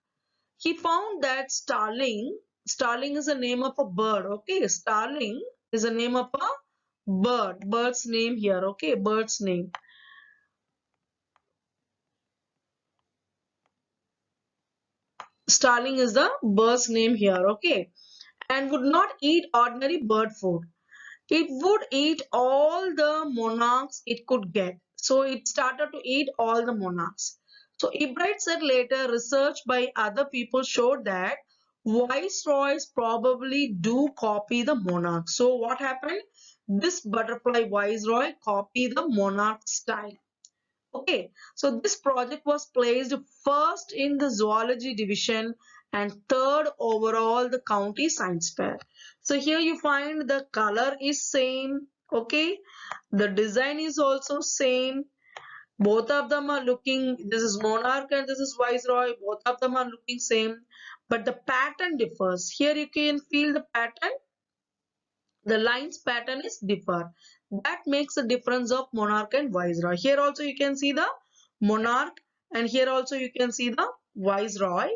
[SPEAKER 1] He found that starling is the name of a bird. Okay, starling is the name of a bird's name here. Okay, bird's name. Starling is the bird's name here. Okay, and would not eat ordinary bird food. It would eat all the monarchs it could get. So it started to eat all the monarchs. So Ebright said later research by other people showed that viceroys probably do copy the monarch. So what happened? This butterfly viceroy copied the monarch style. Okay, so this project was placed first in the zoology division and third overall the county science fair. So here you find the color is same. Okay, the design is also same. Both of them are looking, this is monarch and this is viceroy. Both of them are looking same, but the pattern differs. Here you can feel the pattern, the lines pattern is differ. That makes the difference of monarch and viceroy. Here also you can see the monarch, and here also you can see the viceroy,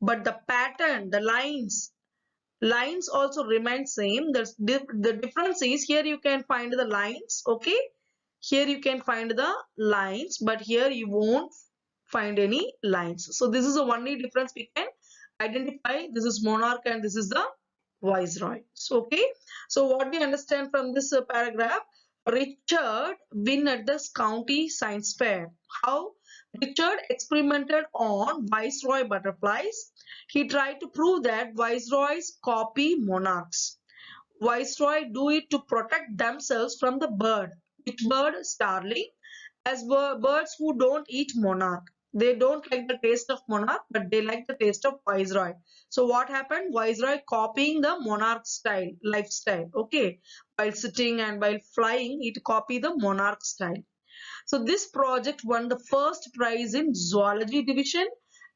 [SPEAKER 1] but the pattern, the lines also remain same. The difference is here you can find the lines. Okay, Here you can find the lines, but here you won't find any lines. So this is the only difference we can identify. This is monarch and this is the viceroy. So, okay. So what we understand from this paragraph, Richard win at this county science fair. How? Richard experimented on viceroy butterflies. He tried to prove that viceroys copy monarchs. Viceroy do it to protect themselves from the bird. Which bird? Starling. As birds who don't eat monarch. They don't like the taste of monarch, but they like the taste of viceroy. So what happened? Viceroy copying the monarch style, lifestyle. Okay. While sitting and while flying, it copy the monarch style. So this project won the first prize in zoology division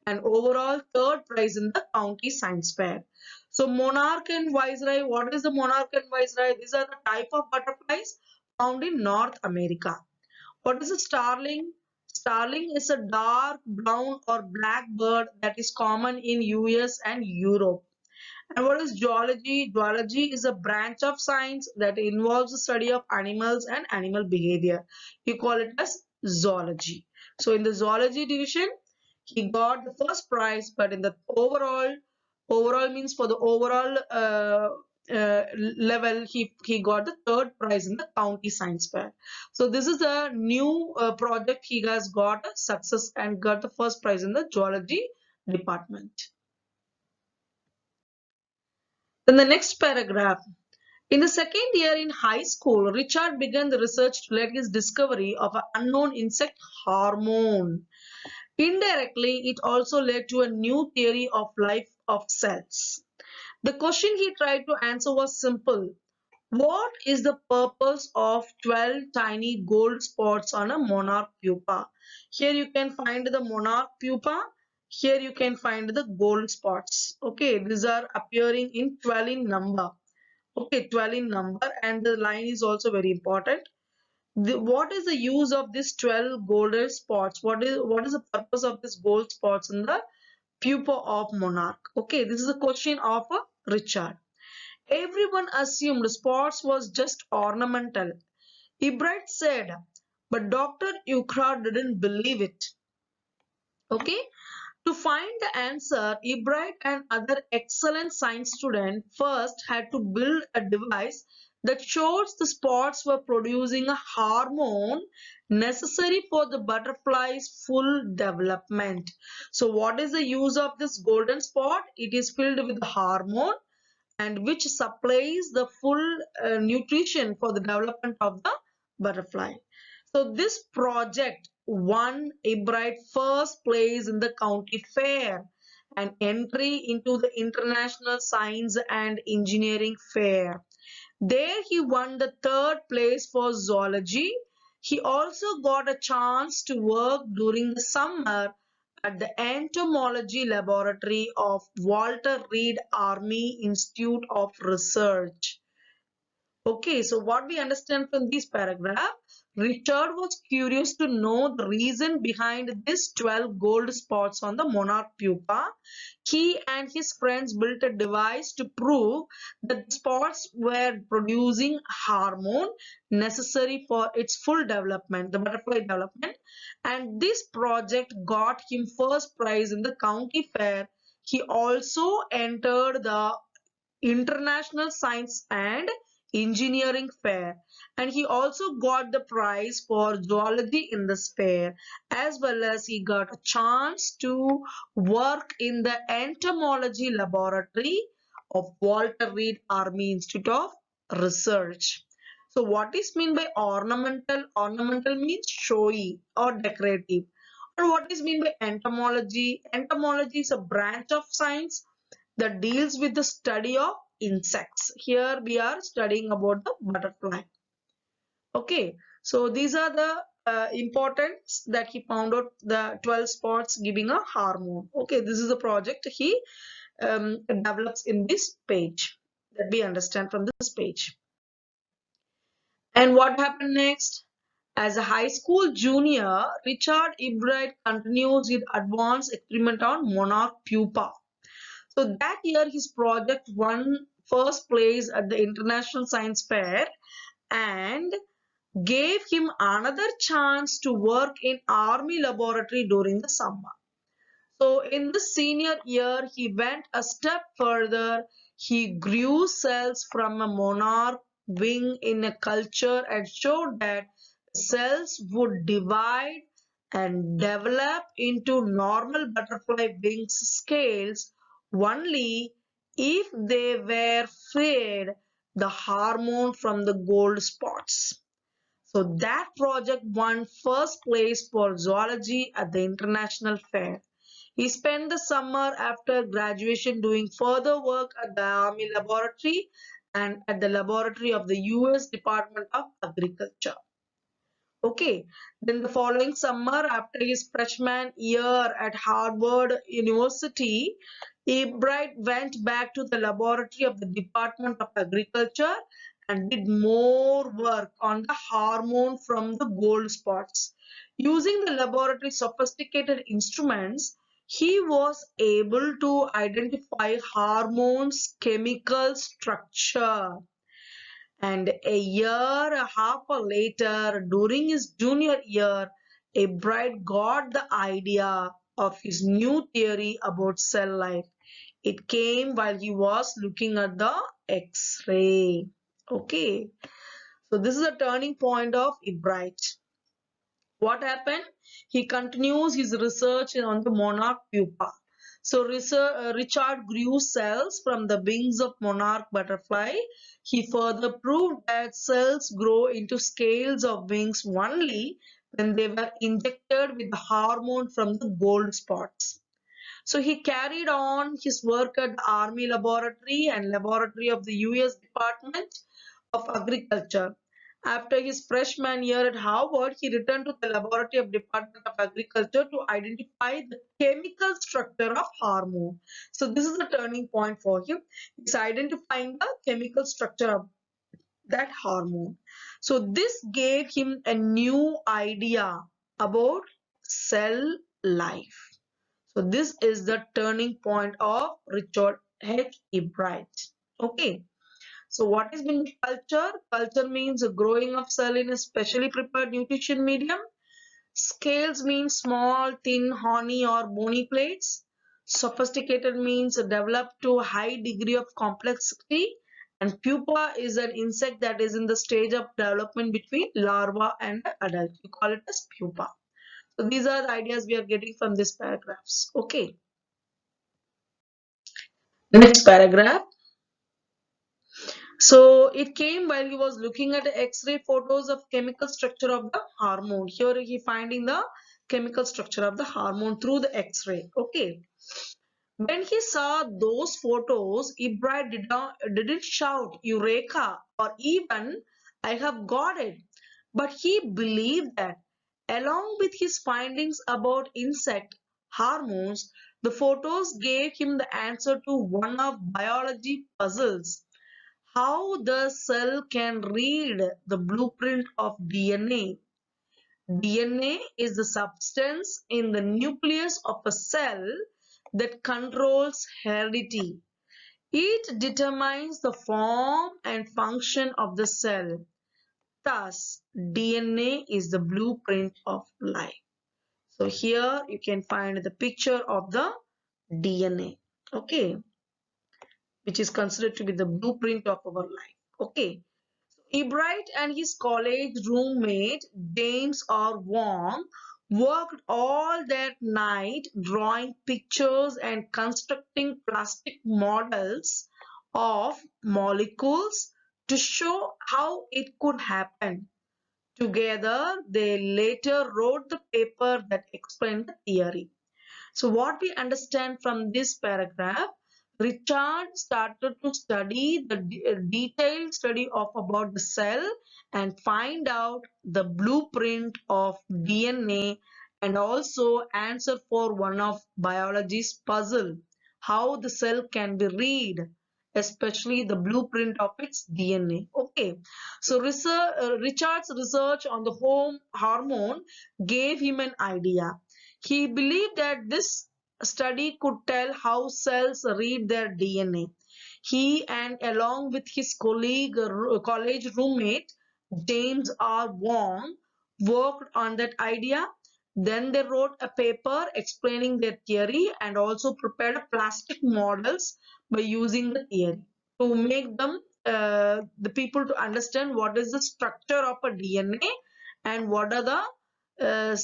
[SPEAKER 1] and overall third prize in the county science fair. So monarch and viceroy, what is the monarch and viceroy? These are the type of butterflies found in North America. What is a starling? Starling is a dark brown or black bird that is common in US and Europe. And what is zoology? Zoology is a branch of science that involves the study of animals and animal behavior. You call it as zoology. So in the zoology division, he got the first prize, but in the overall means for the overall level, he got the third prize in the county science fair. So this is a new project. He has got a success and got the first prize in the zoology department. Then the next paragraph. In the second year in high school, Richard began the research to lead his discovery of an unknown insect hormone. Indirectly, it also led to a new theory of life of cells. The question he tried to answer was simple. What is the purpose of 12 tiny gold spots on a monarch pupa? Here you can find the monarch pupa. Here you can find the gold spots. Okay, these are appearing in 12 in number. Okay, 12 in number, and the line is also very important. What is the use of these 12 golden spots? What is the purpose of these gold spots in the pupa of monarch? Okay, this is a question of Richard. Everyone assumed spots was just ornamental. Ebright said, but Dr. Eucrard didn't believe it. Okay, to find the answer, Ebright and other excellent science students first had to build a device that shows the spots were producing a hormone necessary for the butterfly's full development. So what is the use of this golden spot? It is filled with hormone and which supplies the full nutrition for the development of the butterfly. So this project won Ebright first place in the county fair and entry into the International Science and Engineering Fair. There he won the third place for zoology. He also got a chance to work during the summer at the entomology laboratory of Walter Reed Army Institute of Research. Okay, so what we understand from this paragraph, Richard was curious to know the reason behind these 12 gold spots on the monarch pupa. He and his friends built a device to prove that the spots were producing hormone necessary for its full development, the butterfly development. And this project got him first prize in the county fair. He also entered the International Science and Engineering Fair, and he also got the prize for zoology in this fair, as well as he got a chance to work in the entomology laboratory of Walter Reed Army Institute of Research. So what is meant by ornamental? Ornamental means showy or decorative. And what is meant by entomology? Entomology is a branch of science that deals with the study of insects. Here we are studying about the butterfly. Okay, so these are the importance that he found out, the 12 spots giving a hormone. Okay, this is the project he develops in this page that we understand from this page. And what happened next? As a high school junior, Richard Ebright continues his advanced experiment on monarch pupa. So that year his project won first place at the International Science Fair, and gave him another chance to work in army laboratory during the summer. So in the senior year, he went a step further. He grew cells from a monarch wing in a culture and showed that cells would divide and develop into normal butterfly wings scales only if they were fed the hormone from the gold spots. So that project won first place for zoology at the international fair. He spent the summer after graduation doing further work at the Army Laboratory and at the laboratory of the US Department of Agriculture. Okay, then the following summer, after his freshman year at Harvard University, Ebright went back to the laboratory of the Department of Agriculture and did more work on the hormone from the gold spots. Using the laboratory sophisticated instruments, he was able to identify hormones' chemical structure. And a year and a half later, during his junior year, Ebright got the idea of his new theory about cell life. It came while he was looking at the X-ray. Okay, so this is a turning point of Ebright. What happened? He continues his research on the monarch pupa. So Richard grew cells from the wings of monarch butterfly. He further proved that cells grow into scales of wings only when they were injected with the hormone from the gold spots. So he carried on his work at the Army Laboratory and Laboratory of the US Department of Agriculture. After his freshman year at Harvard, he returned to the laboratory of Department of Agriculture to identify the chemical structure of hormone. So this is a turning point for him. He's identifying the chemical structure of that hormone. So this gave him a new idea about cell life. So this is the turning point of Richard H. Ebright. Okay. So what is mean culture? Culture means a growing of cell in a specially prepared nutrition medium. Scales mean small, thin, horny or bony plates. Sophisticated means developed to a high degree of complexity. And pupa is an insect that is in the stage of development between larva and adult. We call it as pupa. So these are the ideas we are getting from these paragraphs. Okay. Next paragraph. So it came while he was looking at X-ray photos of chemical structure of the hormone. Here he finding the chemical structure of the hormone through the X-ray. Okay. When he saw those photos, Ebright didn't shout Eureka or even I have got it. But he believed that along with his findings about insect hormones, the photos gave him the answer to one of biology puzzles: how the cell can read the blueprint of DNA. DNA is the substance in the nucleus of a cell that controls heredity. It determines the form and function of the cell. Thus, DNA is the blueprint of life. So here you can find the picture of the DNA. Okay, which is considered to be the blueprint of our life. Okay. Ebright and his college roommate James R. Wong worked all that night drawing pictures and constructing plastic models of molecules to show how it could happen. Together, they later wrote the paper that explained the theory. So what we understand from this paragraph, Richard started to study the detailed study of about the cell and find out the blueprint of DNA and also answer for one of biology's puzzle, how the cell can be read, especially the blueprint of its DNA. Okay, so Richard's research on the home hormone gave him an idea. He believed that this study could tell how cells read their DNA. He and along with his college roommate James R. Wong worked on that idea. Then they wrote a paper explaining their theory and also prepared plastic models by using the theory to make them the people to understand what is the structure of a DNA and what are the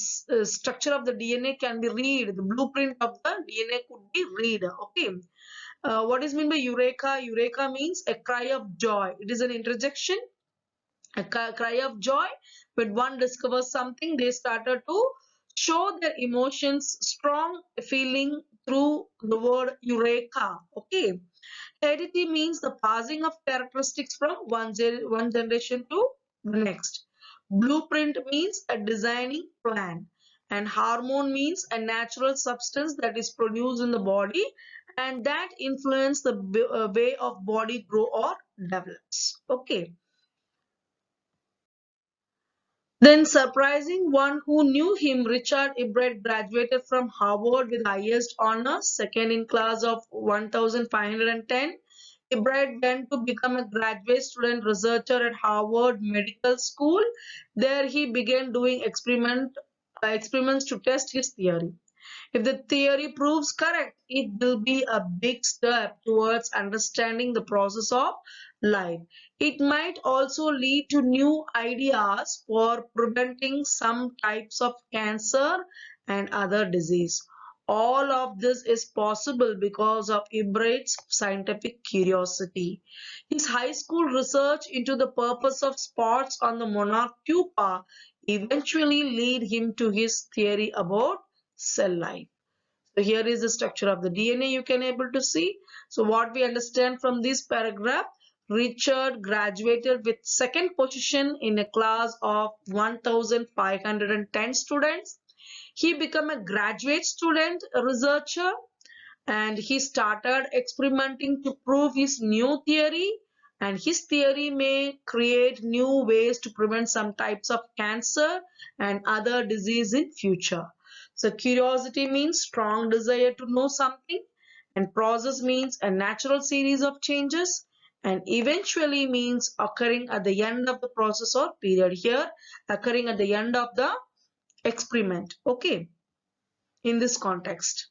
[SPEAKER 1] structure of the DNA can be read. The blueprint of the DNA could be read. Okay. What is meant by eureka? Eureka means a cry of joy. It is an interjection, a cry of joy. When one discovers something, they started to show their emotions, strong feeling through the word eureka. Okay. Heredity means the passing of characteristics from one generation to the next. Blueprint means a designing plan. And hormone means a natural substance that is produced in the body and that influence the way of body grow or develops. Okay. Then surprising one who knew him, Richard Ebright graduated from Harvard with highest honors, second in class of 1510. Ebright went to become a graduate student researcher at Harvard Medical School. There he began doing experiments to test his theory. If the theory proves correct, it will be a big step towards understanding the process of life. It might also lead to new ideas for preventing some types of cancer and other disease. All of this is possible because of Ebright's scientific curiosity. His high school research into the purpose of spots on the monarch pupa eventually led him to his theory about cell life. So here is the structure of the DNA you can able to see. So what we understand from this paragraph, Richard graduated with second position in a class of 1510 students. He became a graduate student researcher and he started experimenting to prove his new theory, and his theory may create new ways to prevent some types of cancer and other disease in future. So curiosity means strong desire to know something, and process means a natural series of changes, and eventually means occurring at the end of the process or period. Here occurring at the end of the experiment. Okay, in this context.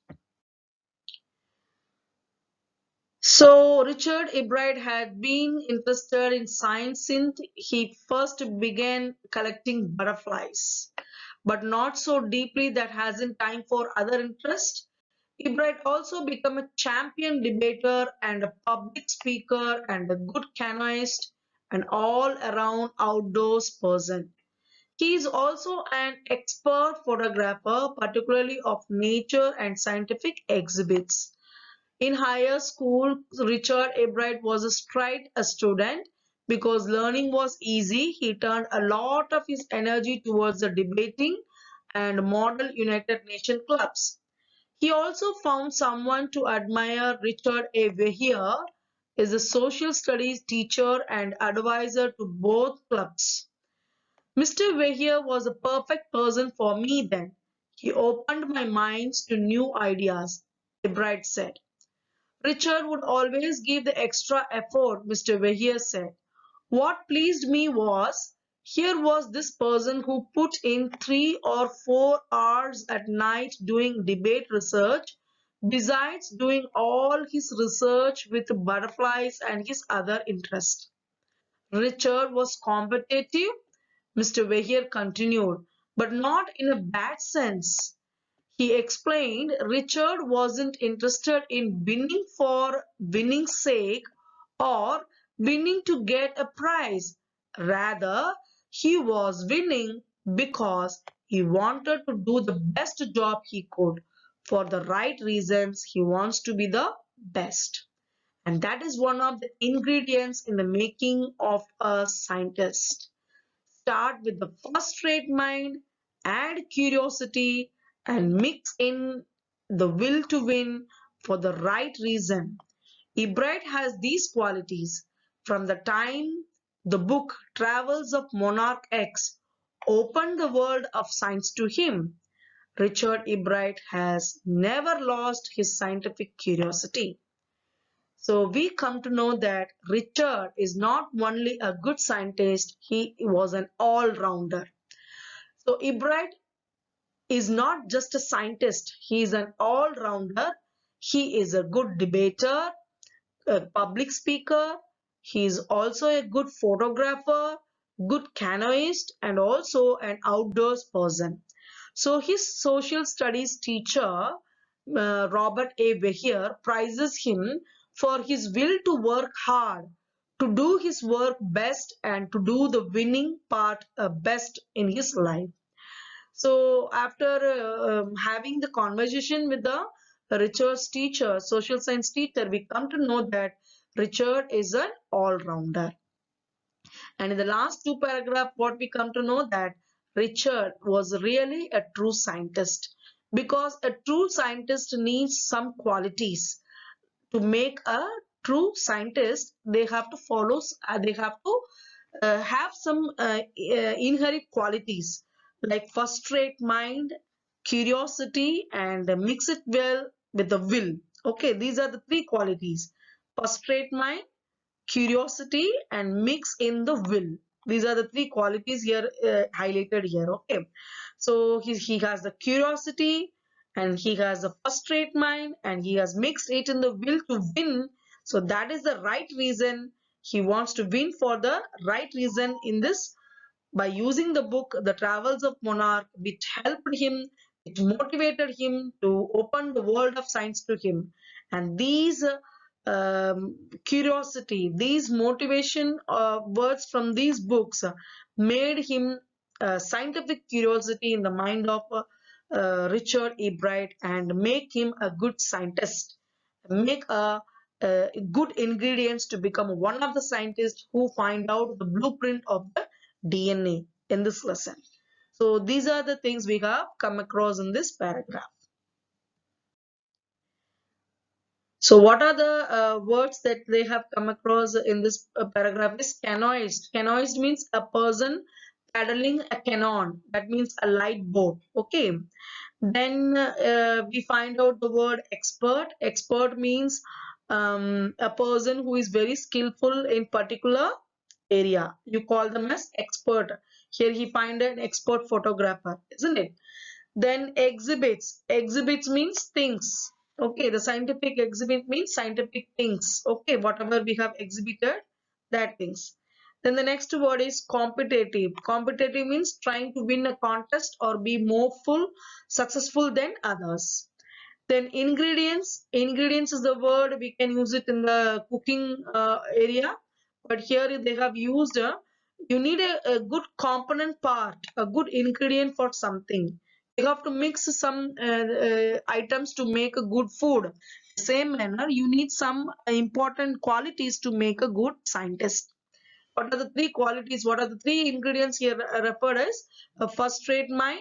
[SPEAKER 1] So Richard Ebright had been interested in science since he first began collecting butterflies, but not so deeply that hasn't time for other interests. Ebright also became a champion debater and a public speaker and a good canoeist, an all-around outdoors person. He is also an expert photographer, particularly of nature and scientific exhibits. In higher school, Richard Ebright was a straight a student because learning was easy. He turned a lot of his energy towards the debating and model United Nations clubs. He also found someone to admire. Richard A. Weir is a social studies teacher and advisor to both clubs. Mr. Weir was a perfect person for me then. He opened my mind to new ideas, Ebright said. Richard would always give the extra effort, Mr. Weir said. What pleased me was, here was this person who put in 3 or 4 hours at night doing debate research, besides doing all his research with butterflies and his other interests. Richard was competitive, Mr. Weir continued, but not in a bad sense. He explained Richard wasn't interested in winning for winning's sake or winning to get a prize. Rather, he was winning because he wanted to do the best job he could. For the right reasons, he wants to be the best. And that is one of the ingredients in the making of a scientist. Start with the first-rate mind, add curiosity, and mix in the will to win for the right reason. Ebright has these qualities. From the time the book Travels of Monarch X opened the world of science to him, Richard Ebright has never lost his scientific curiosity. So we come to know that Richard is not only a good scientist, he was an all-rounder. So Ebright is not just a scientist, he is an all-rounder. He is a good debater, a public speaker. He is also a good photographer, good canoeist, and also an outdoors person. So his social studies teacher, Robert A. Weir, prizes him for his will to work hard, to do his work best, and to do the winning part best in his life. So after having the conversation with the Richard's teacher, social science teacher, we come to know that Richard is an all-rounder. And in the last two paragraphs, what we come to know that Richard was really a true scientist, because a true scientist needs some qualities. To make a true scientist, they have to follow, they have to have some inherent qualities like first rate mind, curiosity, and mix it well with the will. Okay, these are the three qualities: first rate mind, curiosity, and mix in the will. These are the three qualities here highlighted here. Okay, so he has the curiosity, and he has a first rate mind, and he has mixed it in the will to win. So that is the right reason. He wants to win for the right reason in this. By using the book The Travels of Monarch, which helped him, it motivated him to open the world of science to him. And these curiosity, these motivation words from these books made him scientific curiosity in the mind of Richard Ebright, and make him a good scientist, make good ingredients to become one of the scientists who find out the blueprint of the DNA in this lesson. So these are the things we have come across in this paragraph. So what are the words that they have come across in this paragraph is canoeist. Canoeist means a person paddling a canoe. That means a light boat. Okay. Then we find out the word expert. Expert means a person who is very skillful in particular area. You call them as expert. Here he find an expert photographer, isn't it? Then exhibits. Exhibits means things. Okay, the scientific exhibit means scientific things. Okay, whatever we have exhibited, that things. Then the next word is competitive. Competitive means trying to win a contest or be more successful than others. Then ingredients. Ingredients is the word, we can use it in the cooking area. But here they have used, you need a good component part, a good ingredient for something. You have to mix some items to make a good food. Same manner, you need some important qualities to make a good scientist. What are the three qualities? What are the three ingredients here referred as? A first rate mind,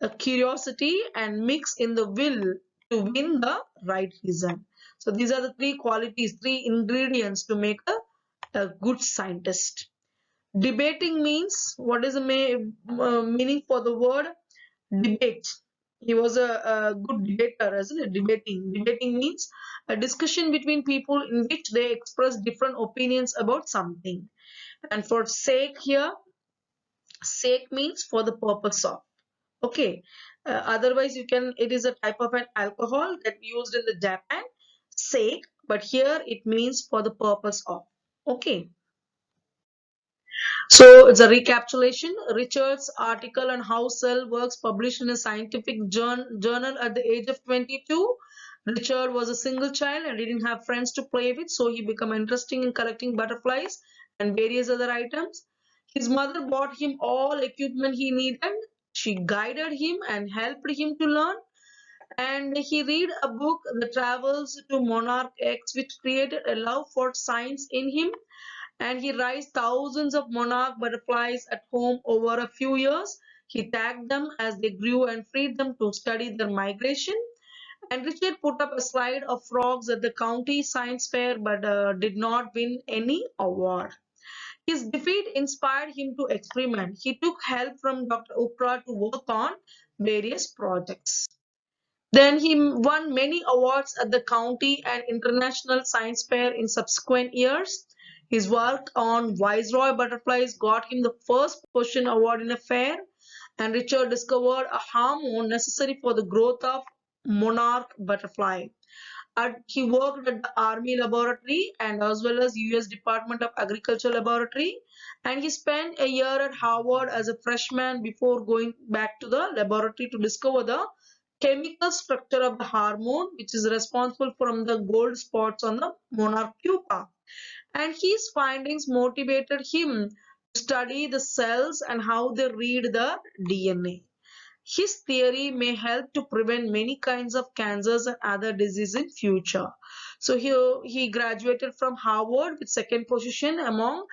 [SPEAKER 1] a curiosity, and mix in the will to win the right reason. So these are the three qualities, three ingredients to make a good scientist. Debating means, what is the meaning for the word debate? He was a good debater, isn't it? Debating means a discussion between people in which they express different opinions about something. And for sake here, sake means for the purpose of. Okay. Otherwise, you can. It is a type of an alcohol that used in the Japan, sake, but here it means for the purpose of. Okay. So it's a recapitulation. Richard's article on how cell works, published in a scientific journal at the age of 22. Richard was a single child and didn't have friends to play with, so he became interested in collecting butterflies and various other items. His mother bought him all equipment he needed. She guided him and helped him to learn. And he read a book, The Travels to Monarch X, which created a love for science in him. And he raised thousands of monarch butterflies at home over a few years. He tagged them as they grew and freed them to study their migration. And Richard put up a slide of frogs at the county science fair, but did not win any award. His defeat inspired him to experiment. He took help from Dr. Ukra to work on various projects. Then he won many awards at the county and international science fair in subsequent years. His work on Viceroy butterflies got him the first position award in a fair, and Richard discovered a hormone necessary for the growth of monarch butterfly. He worked at the Army Laboratory and as well as US Department of Agriculture Laboratory, and he spent a year at Harvard as a freshman before going back to the laboratory to discover the chemical structure of the hormone which is responsible for the gold spots on the monarch pupa. And his findings motivated him to study the cells and how they read the DNA. His theory may help to prevent many kinds of cancers and other diseases in future. So he graduated from Harvard with second position among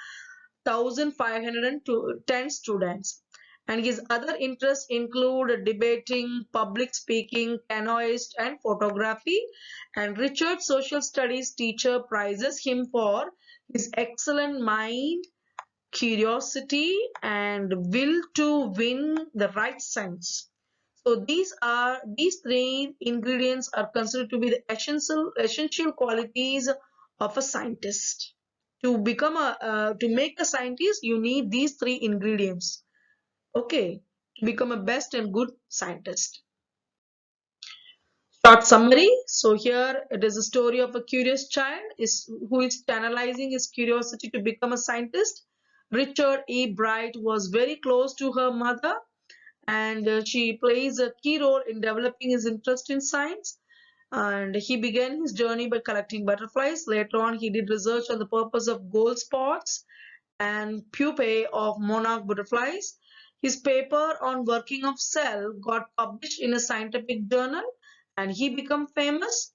[SPEAKER 1] 1,510 students. And his other interests include debating, public speaking, canoeist, and photography. And Richard social studies teacher prizes him for his excellent mind, curiosity, and will to win the right sense. So these three ingredients are considered to be the essential qualities of a scientist. To make a scientist, you need these three ingredients. Okay, to become a best and good scientist. Short summary. So here it is a story of a curious child who is channelizing his curiosity to become a scientist. Richard Ebright was very close to her mother, and she plays a key role in developing his interest in science. And he began his journey by collecting butterflies. Later on, he did research on the purpose of gold spots and pupae of monarch butterflies. His paper on working of cell got published in a scientific journal, and he became famous.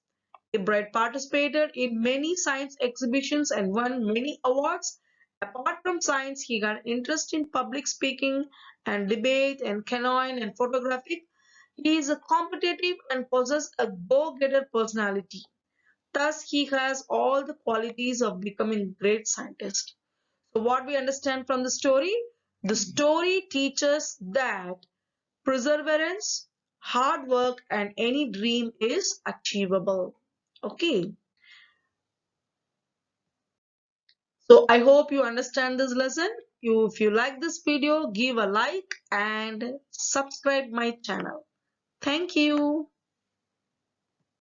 [SPEAKER 1] Ebright participated in many science exhibitions and won many awards. Apart from science, he got interest in public speaking and debate and canoeing and photography. He is a competitive and possesses a go-getter personality. Thus, he has all the qualities of becoming a great scientist. So what we understand from the story? The story teaches that perseverance, hard work, and any dream is achievable. Okay. So I hope you understand this lesson. If you like this video, give a like and subscribe my channel. Thank you.